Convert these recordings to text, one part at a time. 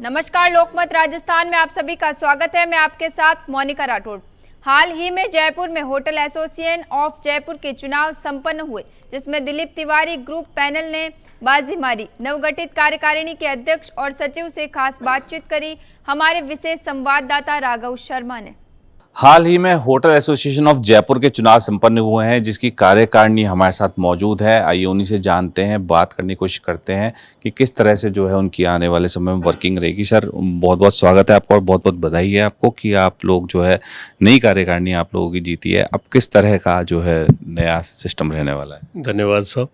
नमस्कार, लोकमत राजस्थान में आप सभी का स्वागत है। मैं आपके साथ मोनिका राठौड़। हाल ही में जयपुर में होटल एसोसिएशन ऑफ जयपुर के चुनाव संपन्न हुए, जिसमें दिलीप तिवारी ग्रुप पैनल ने बाजी मारी। नवगठित कार्यकारिणी के अध्यक्ष और सचिव से खास बातचीत करी हमारे विशेष संवाददाता राघव शर्मा ने। हाल ही में होटल एसोसिएशन ऑफ जयपुर के चुनाव संपन्न हुए हैं, जिसकी कार्यकारिणी हमारे साथ मौजूद है। आइए उन्हीं से जानते हैं, बात करने की कोशिश करते हैं कि किस तरह से जो है उनकी आने वाले समय में वर्किंग रहेगी। सर, बहुत बहुत स्वागत है आपका और बहुत बहुत बधाई है आपको कि आप लोग जो है नई कार्यकारिणी आप लोगों की जीती है। अब किस तरह का जो है नया सिस्टम रहने वाला है? धन्यवाद साहब।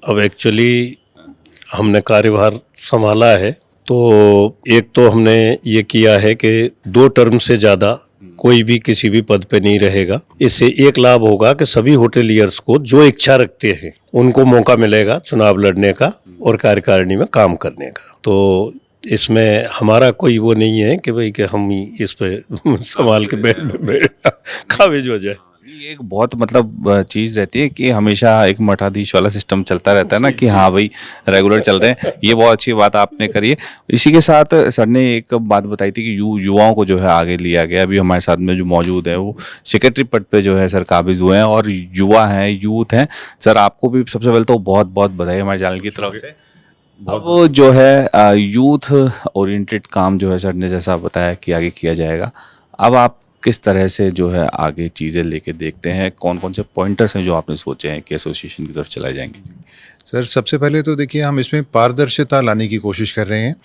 अब एक्चुअली हमने कार्यभार संभाला है, तो एक तो हमने ये किया है कि 2 टर्म से ज़्यादा कोई भी किसी भी पद पे नहीं रहेगा। इससे एक लाभ होगा कि सभी होटलियर्स को जो इच्छा रखते हैं उनको मौका मिलेगा चुनाव लड़ने का और कार्यकारिणी में काम करने का। तो इसमें हमारा कोई वो नहीं है कि भाई कि हम इस पे संभाल के बैठ काबिज हो जाए। ये एक बहुत मतलब चीज़ रहती है कि हमेशा एक मठाधीश वाला सिस्टम चलता रहता है ना कि हाँ भाई रेगुलर चल रहे हैं। ये बहुत अच्छी बात आपने करी है। इसी के साथ सर ने एक बात बताई थी कि युवाओं को जो है आगे लिया गया। अभी हमारे साथ में जो मौजूद है वो सेक्रेटरी पद पे जो है सर काबिज हुए हैं और युवा हैं, यूथ हैं। सर, आपको भी सबसे पहले तो बहुत बहुत बधाई हमारे चैनल की तरफ से। अब जो है यूथ ओरिएंटेड काम जो है सर ने जैसा बताया कि आगे किया जाएगा। अब आप किस तरह से जो है आगे चीज़ें लेके देखते हैं? कौन कौन से पॉइंटर्स हैं जो आपने सोचे हैं कि एसोसिएशन की तरफ चलाए जाएंगे? सर, सबसे पहले तो देखिए, हम इसमें पारदर्शिता लाने की कोशिश कर रहे हैं।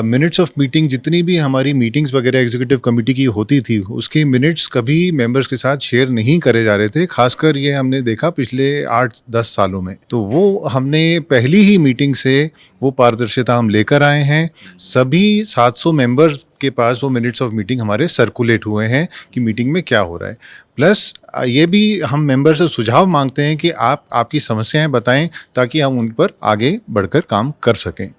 मिनट्स ऑफ मीटिंग, जितनी भी हमारी मीटिंग्स वगैरह एग्जीक्यूटिव कमेटी की होती थी, उसके मिनट्स कभी मेंबर्स के साथ शेयर नहीं करे जा रहे थे। खासकर ये हमने देखा पिछले 8-10 सालों में। तो वो हमने पहली ही मीटिंग से वो पारदर्शिता हम लेकर आए हैं। सभी 700 मेंबर्स के पास वो मिनट्स ऑफ मीटिंग हमारे सर्कुलेट हुए हैं कि मीटिंग में क्या हो रहा है। प्लस ये भी हम मेंबर से सुझाव मांगते हैं कि आप आपकी समस्याएं बताएं ताकि हम उन पर आगे बढ़कर काम कर सकें।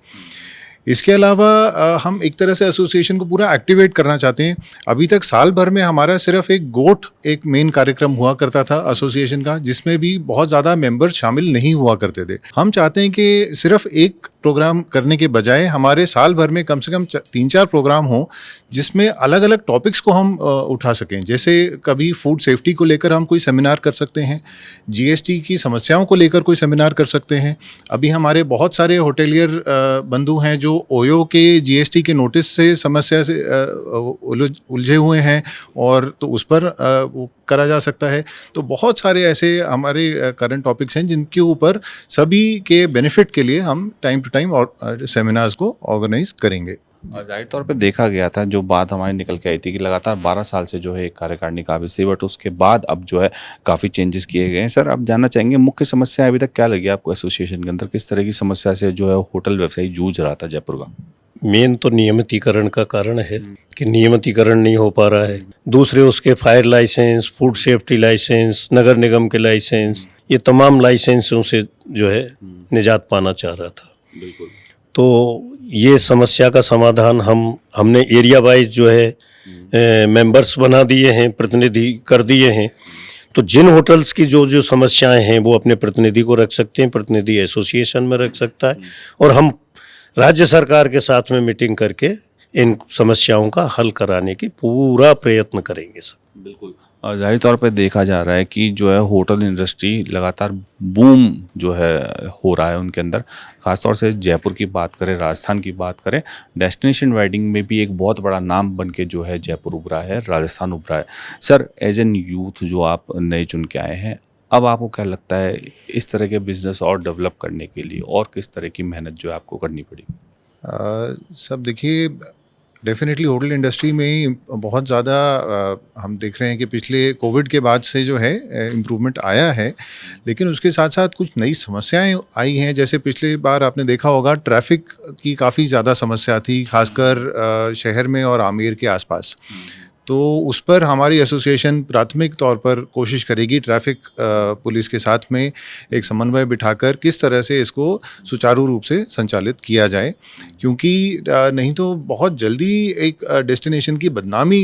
इसके अलावा हम एक तरह से एसोसिएशन को पूरा एक्टिवेट करना चाहते हैं। अभी तक साल भर में हमारा सिर्फ एक मेन कार्यक्रम हुआ करता था एसोसिएशन का, जिसमें भी बहुत ज़्यादा मेंबर शामिल नहीं हुआ करते थे। हम चाहते हैं कि सिर्फ एक प्रोग्राम करने के बजाय हमारे साल भर में कम से कम 3-4 प्रोग्राम हो, जिसमें अलग अलग टॉपिक्स को हम उठा सकें। जैसे कभी फूड सेफ्टी को लेकर हम कोई सेमिनार कर सकते हैं, जीएसटी की समस्याओं को लेकर कोई सेमिनार कर सकते हैं। अभी हमारे बहुत सारे होटेलियर बंधु हैं जो ओयो के जीएसटी के नोटिस से समस्या से उलझे हुए हैं, और तो उस पर वो करा जा सकता है। तो बहुत सारे ऐसे हमारे करंट टॉपिक्स हैं जिनके ऊपर सभी के बेनिफिट के लिए हम टाइम टू टाइम सेमिनार्स को ऑर्गेनाइज करेंगे। और जाहिर तौर पे देखा गया था, जो बात हमारी निकल के आई थी कि लगातार 12 साल से जो है एक कार्यकारिणी काबिज थी, बट उसके बाद अब जो है काफ़ी चेंजेस किए गए हैं। सर, आप जानना चाहेंगे मुख्य समस्या अभी तक क्या लगी आपको एसोसिएशन के अंदर? किस तरह की समस्या से जो है होटल व्यवसायी जूझ रहा था जयपुर का? मेन तो नियमितीकरण का कारण है कि नियमितीकरण नहीं हो पा रहा है। दूसरे उसके fire licence, food safety licence, नगर निगम के लाइसेंस, ये तमाम लाइसेंसों से जो है निजात पाना चाह रहा था। बिल्कुल। तो ये समस्या का समाधान हमने एरिया वाइज जो है मेंबर्स बना दिए हैं, प्रतिनिधि कर दिए हैं। तो जिन होटल्स की जो जो समस्याएं हैं वो अपने प्रतिनिधि को रख सकते हैं, प्रतिनिधि एसोसिएशन में रख सकता है, और हम राज्य सरकार के साथ में मीटिंग करके इन समस्याओं का हल कराने की पूरा प्रयत्न करेंगे सर। बिल्कुल। और जाहिर तौर पे देखा जा रहा है कि जो है होटल इंडस्ट्री लगातार बूम जो है हो रहा है उनके अंदर। ख़ासतौर से जयपुर की बात करें, राजस्थान की बात करें, डेस्टिनेशन वेडिंग में भी एक बहुत बड़ा नाम बन के जो है जयपुर उभरा है, राजस्थान उभरा है। सर, एज एन यूथ जो आप नए चुन के आए हैं, अब आपको क्या लगता है इस तरह के बिजनेस और डेवलप करने के लिए और किस तरह की मेहनत जो है आपको करनी पड़ेगी? सब देखिए, डेफिनेटली होटल इंडस्ट्री में बहुत ज़्यादा हम देख रहे हैं कि पिछले कोविड के बाद से जो है इम्प्रूवमेंट आया है, लेकिन उसके साथ साथ कुछ नई समस्याएं आई हैं। जैसे पिछले बार आपने देखा होगा, ट्रैफिक की काफ़ी ज़्यादा समस्या थी, खासकर शहर में और आमेर के आसपास। तो उस पर हमारी एसोसिएशन प्राथमिक तौर पर कोशिश करेगी ट्रैफिक पुलिस के साथ में एक समन्वय बिठाकर किस तरह से इसको सुचारू रूप से संचालित किया जाए, क्योंकि नहीं तो बहुत जल्दी एक डेस्टिनेशन की बदनामी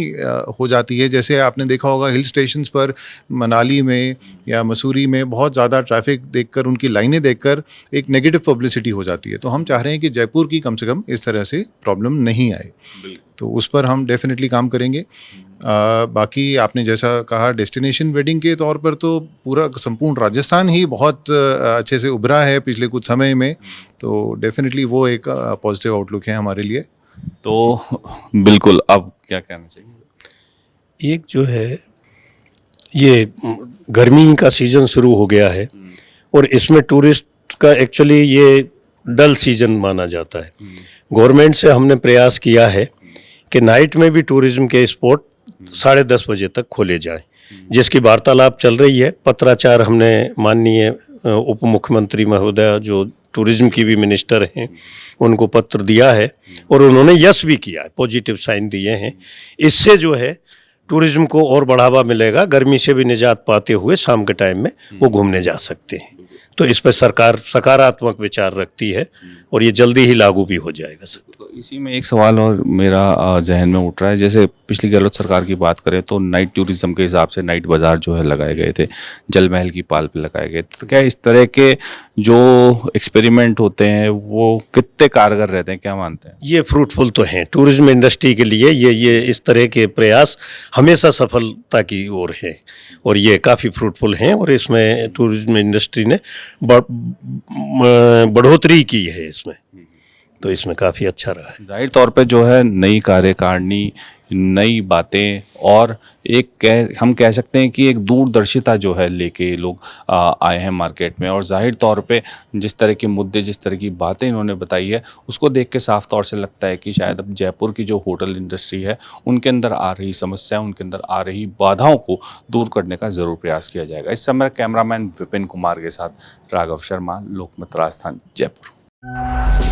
हो जाती है। जैसे आपने देखा होगा हिल स्टेशंस पर, मनाली में या मसूरी में बहुत ज़्यादा ट्रैफिक देखकर, उनकी लाइनें देखकर एक नेगेटिव पब्लिसिटी हो जाती है। तो हम चाह रहे हैं कि जयपुर की कम से कम इस तरह से प्रॉब्लम नहीं आए, तो उस पर हम डेफिनेटली काम करेंगे। बाकी आपने जैसा कहा, डेस्टिनेशन वेडिंग के तौर पर तो पूरा संपूर्ण राजस्थान ही बहुत अच्छे से उभरा है पिछले कुछ समय में, तो डेफिनेटली वो एक पॉजिटिव आउटलुक है हमारे लिए। तो बिल्कुल, अब क्या कहना चाहिए? एक जो है ये गर्मी का सीज़न शुरू हो गया है और इसमें टूरिस्ट का एक्चुअली ये डल सीज़न माना जाता है। गवर्नमेंट से हमने प्रयास किया है कि नाइट में भी टूरिज्म के स्पॉट 10:30 बजे तक खोले जाएं, जिसकी वार्तालाप चल रही है। पत्राचार हमने माननीय उप मुख्यमंत्री महोदय जो टूरिज्म की भी मिनिस्टर हैं उनको पत्र दिया है और उन्होंने यस भी किया है, पॉजिटिव साइन दिए हैं। इससे जो है टूरिज्म को और बढ़ावा मिलेगा, गर्मी से भी निजात पाते हुए शाम के टाइम में वो घूमने जा सकते हैं। तो इस पर सरकार सकारात्मक विचार रखती है और ये जल्दी ही लागू भी हो जाएगा सर। तो इसी में एक सवाल और मेरा जहन में उठ रहा है, जैसे पिछली गहलोत सरकार की बात करें तो नाइट टूरिज्म के हिसाब से नाइट बाजार जो है लगाए गए थे, जल महल की पाल पे लगाए गए। तो क्या इस तरह के जो एक्सपेरिमेंट होते हैं वो कितने कारगर रहते हैं, क्या मानते हैं? ये फ्रूटफुल तो हैं टूरिज्म इंडस्ट्री के लिए। ये इस तरह के प्रयास हमेशा सफलता की ओर है और ये काफ़ी फ्रूटफुल हैं और इसमें टूरिज्म इंडस्ट्री ने बढ़ोतरी की है इसमें, तो इसमें काफ़ी अच्छा रहा है। जाहिर तौर पे जो है नई कार्यकारिणी, नई बातें और हम कह सकते हैं कि एक दूरदर्शिता जो है लेके लोग आए हैं मार्केट में। और जाहिर तौर पे जिस तरह के मुद्दे, जिस तरह की बातें इन्होंने बताई है, उसको देख के साफ तौर से लगता है कि शायद अब जयपुर की जो होटल इंडस्ट्री है उनके अंदर आ रही समस्या, उनके अंदर आ रही बाधाओं को दूर करने का ज़रूर प्रयास किया जाएगा। इस समय कैमरामैन विपिन कुमार के साथ राघव शर्मा, लोकमत राजस्थान, जयपुर।